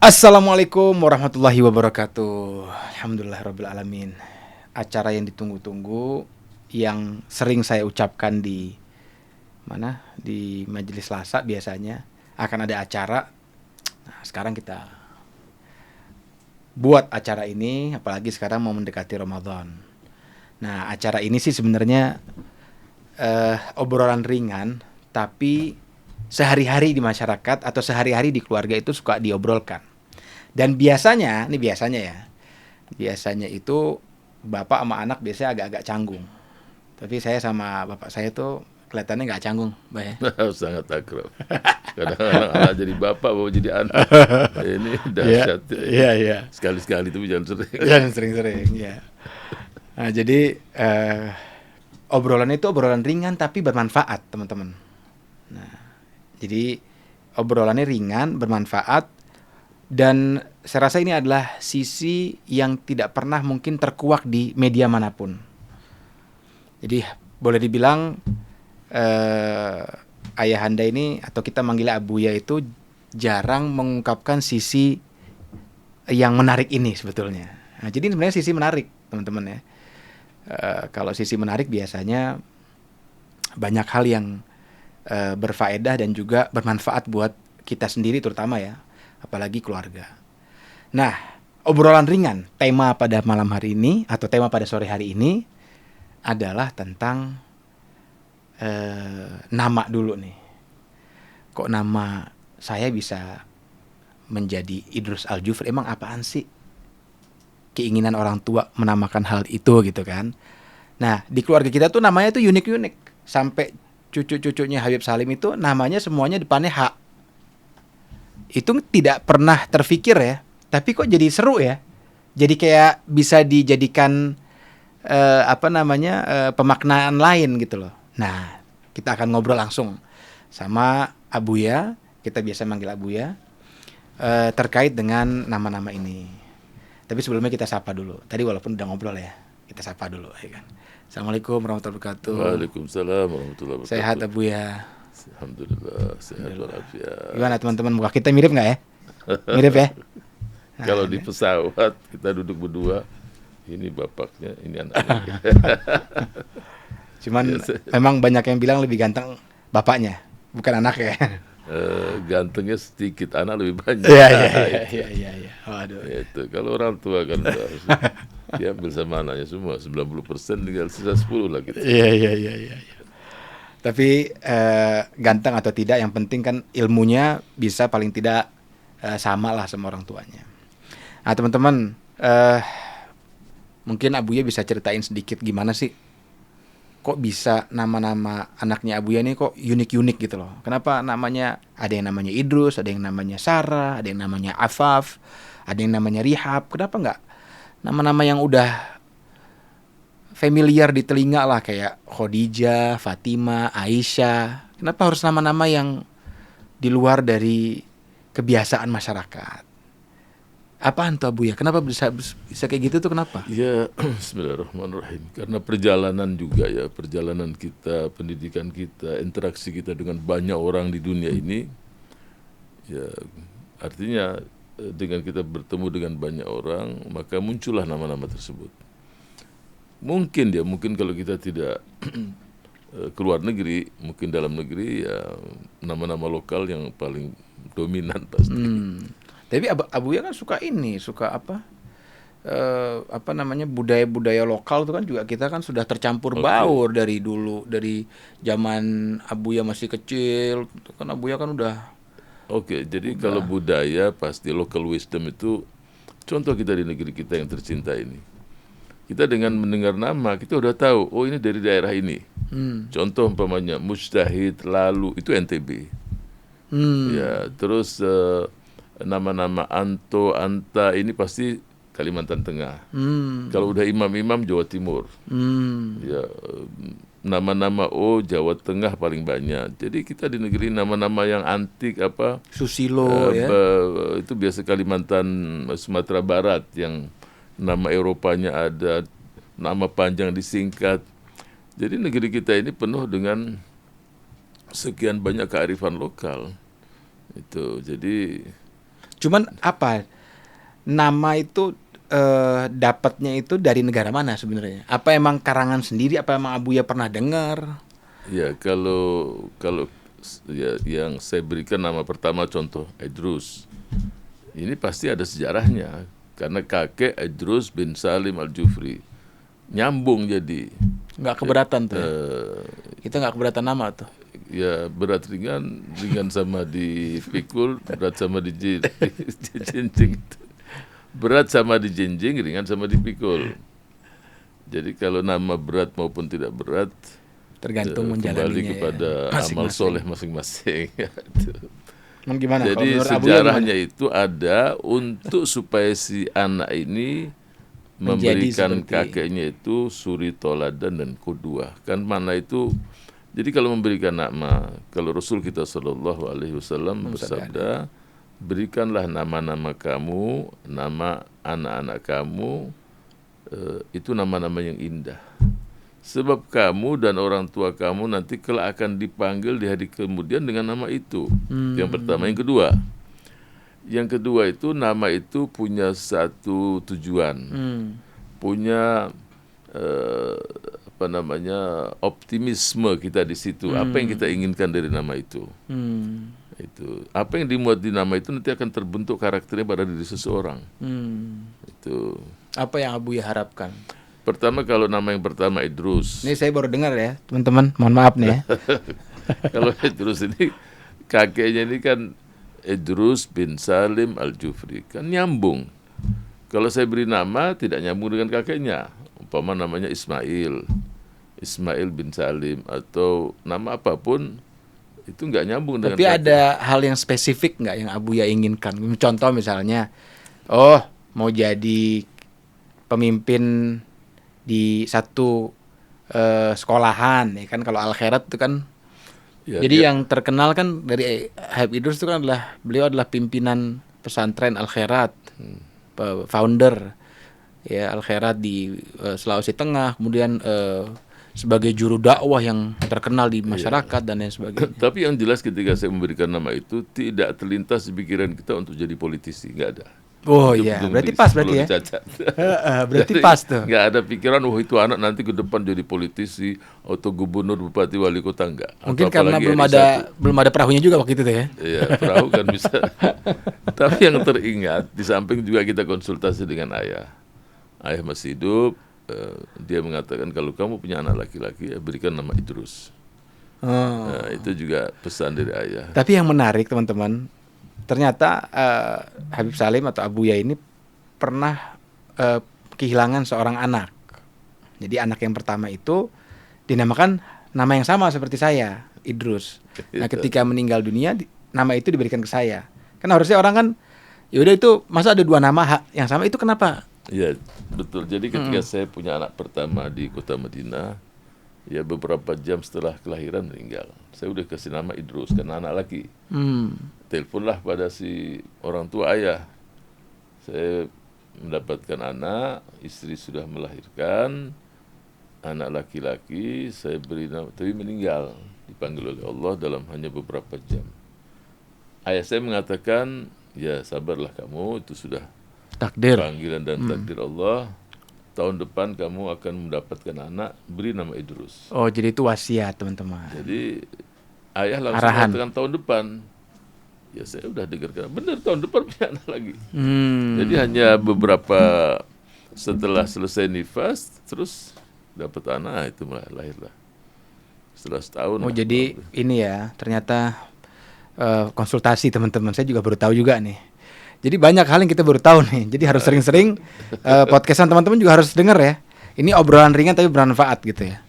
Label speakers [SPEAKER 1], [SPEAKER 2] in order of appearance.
[SPEAKER 1] Assalamualaikum warahmatullahi wabarakatuh. Alhamdulillahirabbil alamin. Acara yang ditunggu-tunggu, yang sering saya ucapkan di mana? Di majelis Selasa biasanya akan ada acara. Nah, sekarang kita buat acara ini, apalagi sekarang mau mendekati Ramadan. Nah, acara ini sih sebenarnya obrolan ringan, tapi sehari-hari di masyarakat atau sehari-hari di keluarga itu suka diobrolkan. Dan biasanya, ini biasanya ya, biasanya itu bapak sama anak biasanya agak-agak canggung. Tapi saya sama bapak saya tuh kelihatannya nggak canggung, Mbak ya.
[SPEAKER 2] Sangat akrab. Kadang-kadang anak jadi bapak, bawa jadi anak. Ini
[SPEAKER 1] Iya,
[SPEAKER 2] dahsyat.
[SPEAKER 1] iya, iya.
[SPEAKER 2] Sekali-sekali itu jangan sering.
[SPEAKER 1] Jangan sering-sering, ya. Nah, jadi obrolan itu obrolan ringan tapi bermanfaat, teman-teman. Nah, jadi obrolannya ringan, bermanfaat, dan saya rasa ini adalah sisi yang tidak pernah mungkin terkuak di media manapun. Jadi boleh dibilang ayahanda ini, atau kita manggilnya Abuya, itu jarang mengungkapkan sisi yang menarik ini sebetulnya. Nah, jadi sebenarnya sisi menarik, teman-teman ya. Kalau sisi menarik biasanya banyak hal yang berfaedah dan juga bermanfaat buat kita sendiri terutama ya, apalagi keluarga. Nah, obrolan ringan, tema pada malam hari ini atau tema pada sore hari ini adalah tentang nama dulu nih. Kok nama saya bisa menjadi Idrus Al-Jufri? Emang apaan sih keinginan orang tua menamakan hal itu gitu kan? Nah, di keluarga kita tuh namanya tuh unik-unik. Sampai cucu-cucunya Habib Salim itu namanya semuanya depannya H. Itu tidak pernah terfikir ya, tapi kok jadi seru ya. Jadi kayak bisa dijadikan pemaknaan lain gitu loh. Nah, kita akan ngobrol langsung sama Abuya, kita biasa manggil Abuya, terkait dengan nama-nama ini. Tapi sebelumnya kita sapa dulu. Tadi walaupun udah ngobrol ya, kita sapa dulu ya kan. Assalamualaikum warahmatullahi wabarakatuh.
[SPEAKER 2] Waalaikumsalam warahmatullahi wabarakatuh.
[SPEAKER 1] Sehat Abuya?
[SPEAKER 2] Alhamdulillah, sehat walafiat.
[SPEAKER 1] Gimana teman-teman, muka kita mirip nggak ya? Mirip ya? Nah,
[SPEAKER 2] Kalau di pesawat kita duduk berdua, ini bapaknya, ini anaknya.
[SPEAKER 1] Cuman memang banyak yang bilang lebih ganteng bapaknya, bukan anaknya.
[SPEAKER 2] Gantengnya sedikit, anak lebih banyak.
[SPEAKER 1] Iya. Waduh.
[SPEAKER 2] Itu kalau orang tua kan harus diambil sama anaknya semua 90%, tinggal sisa 10 lah gitu.
[SPEAKER 1] Iya. Tapi ganteng atau tidak, yang penting kan ilmunya bisa paling tidak sama lah sama orang tuanya. Nah teman-teman, mungkin Abuya bisa ceritain sedikit gimana sih kok bisa nama-nama anaknya Abuya ini kok unik-unik gitu loh. Kenapa namanya, ada yang namanya Idrus, ada yang namanya Sarah, ada yang namanya Afaf, ada yang namanya Rihab. Kenapa nggak nama-nama yang udah familiar di telinga lah, kayak Khadijah, Fatimah, Aisyah? Kenapa harus nama-nama yang di luar dari kebiasaan masyarakat? Apaan tuh Abuya? Kenapa bisa kayak gitu tuh, kenapa?
[SPEAKER 2] Ya, bismillahirrahmanirrahim. Karena perjalanan juga ya, perjalanan kita, pendidikan kita, interaksi kita dengan banyak orang di dunia ini, ya artinya dengan kita bertemu dengan banyak orang, maka muncullah nama-nama tersebut. Mungkin kalau kita tidak ke luar negeri, mungkin dalam negeri ya nama-nama lokal yang paling dominan pasti.
[SPEAKER 1] Tapi Abuya kan suka budaya-budaya lokal itu kan juga kita kan sudah tercampur baur dari dulu, dari zaman Abuya masih kecil. Kan Abuya kan udah.
[SPEAKER 2] Jadi kalau budaya pasti local wisdom itu, contoh kita di negeri kita yang tercinta ini. Kita dengan mendengar nama, kita udah tahu, oh ini dari daerah ini. Contoh umpamanya Mujtahid Lalu, itu NTB. Ya, terus nama-nama Anto, Anta, ini pasti Kalimantan Tengah. Kalau udah imam-imam Jawa Timur. Ya, nama-nama Jawa Tengah paling banyak. Jadi kita di negeri nama-nama yang antik
[SPEAKER 1] Susilo ya.
[SPEAKER 2] Itu biasa Kalimantan, Sumatera Barat, yang nama Eropanya ada, nama panjang disingkat. Jadi negeri kita ini penuh dengan sekian banyak kearifan lokal. Itu jadi
[SPEAKER 1] Cuman apa nama itu dapatnya itu dari negara mana sebenarnya? Apa emang karangan sendiri? Apa emang Abuya pernah dengar?
[SPEAKER 2] Ya kalau ya yang saya berikan nama pertama contoh Idrus. Ini pasti ada sejarahnya karena kakek Idrus bin Salim Al-Jufri nyambung jadi.
[SPEAKER 1] Nggak keberatan tuh. Kita nggak keberatan nama tuh.
[SPEAKER 2] Ya berat ringan sama dipikul, berat sama dijinjing. Berat sama dijinjing, ringan sama dipikul. Jadi kalau nama berat maupun tidak berat
[SPEAKER 1] tergantung menjalaninya
[SPEAKER 2] kembali kepada amal soleh masing-masing.
[SPEAKER 1] Gimana?
[SPEAKER 2] Jadi sejarahnya itu ada untuk supaya si anak ini memberikan kakeknya itu suri toladan dan qudwah. Kan mana itu? Jadi kalau memberikan nama, kalau Rasul kita Shallallahu Alaihi Wasallam bersabda, berikanlah nama-nama kamu, nama anak-anak kamu, itu nama-nama yang indah. Sebab kamu dan orang tua kamu nanti kelak akan dipanggil di hari kemudian dengan nama itu. Yang pertama. Yang kedua itu nama itu punya satu tujuan. Punya optimisme kita di situ. Apa yang kita inginkan dari nama itu. Itu apa yang dimuat di nama itu nanti akan terbentuk karakternya pada diri seseorang. Itu
[SPEAKER 1] apa yang Abuya harapkan.
[SPEAKER 2] Pertama kalau nama yang pertama Idrus.
[SPEAKER 1] Ini saya baru dengar ya teman-teman, mohon maaf nih ya.
[SPEAKER 2] Kalau Idrus ini kakeknya ini kan Idrus bin Salim Al-Jufri, kan nyambung. Kalau saya beri nama tidak nyambung dengan kakeknya, umpama namanya Ismail bin Salim atau nama apapun itu nggak nyambung dengan.
[SPEAKER 1] Tapi ada hal yang spesifik nggak yang Abuya inginkan? Contoh misalnya, mau jadi pemimpin di satu sekolahan, ya kan? Kalau Al-Khairat itu kan, ya, jadi yang terkenal kan dari Habib Idrus itu kan beliau adalah pimpinan pesantren Al-Khairat, founder ya Al-Khairat di Sulawesi Tengah, kemudian sebagai juru dakwah yang terkenal di masyarakat dan lain sebagainya.
[SPEAKER 2] Tapi yang jelas ketika saya memberikan nama itu tidak terlintas di pikiran kita untuk jadi politisi, nggak ada.
[SPEAKER 1] Oh iya, berarti pas berarti ya. Berarti pas tuh.
[SPEAKER 2] Nggak ada pikiran, itu anak nanti ke depan jadi politisi atau gubernur, bupati, wali kota, enggak.
[SPEAKER 1] Mungkin karena belum ada perahunya juga waktu itu tuh ya.
[SPEAKER 2] Iya, perahu kan bisa. Tapi yang teringat, di samping juga kita konsultasi dengan ayah. Ayah masih hidup, dia mengatakan kalau kamu punya anak laki-laki, ya berikan nama Idrus. Nah, itu juga pesan dari ayah.
[SPEAKER 1] Tapi yang menarik teman-teman, ternyata Habib Salim atau Abuya ini pernah kehilangan seorang anak. Jadi anak yang pertama itu dinamakan nama yang sama seperti saya, Idrus. Nah ketika meninggal dunia, nama itu diberikan ke saya. Kan harusnya orang kan, yaudah itu masa ada dua nama yang sama, itu kenapa?
[SPEAKER 2] Iya betul. Jadi ketika saya punya anak pertama di kota Madinah, ya beberapa jam setelah kelahiran meninggal. Saya udah kasih nama Idrus karena anak laki. Teleponlah pada si orang tua ayah. Saya mendapatkan anak, istri sudah melahirkan, anak laki-laki, saya beri nama, tapi meninggal, dipanggil oleh Allah dalam hanya beberapa jam. Ayah saya mengatakan, ya sabarlah kamu, itu sudah
[SPEAKER 1] takdir,
[SPEAKER 2] panggilan dan takdir Allah. Tahun depan kamu akan mendapatkan anak, beri nama Idrus.
[SPEAKER 1] Oh, jadi itu wasiat teman-teman.
[SPEAKER 2] Jadi ayah langsung mengatakan tahun depan. Ya saya udah dengarkan, benar tahun depan punya anak lagi. Jadi hanya beberapa setelah selesai nifas, terus dapat anak, itu malah lahirlah. Setelah setahun.
[SPEAKER 1] Oh jadi ini ya, ternyata konsultasi teman-teman, saya juga baru tahu juga nih. Jadi banyak hal yang kita baru tahu nih. Jadi harus sering-sering podcastan teman-teman juga harus dengar ya. Ini obrolan ringan tapi bermanfaat gitu ya.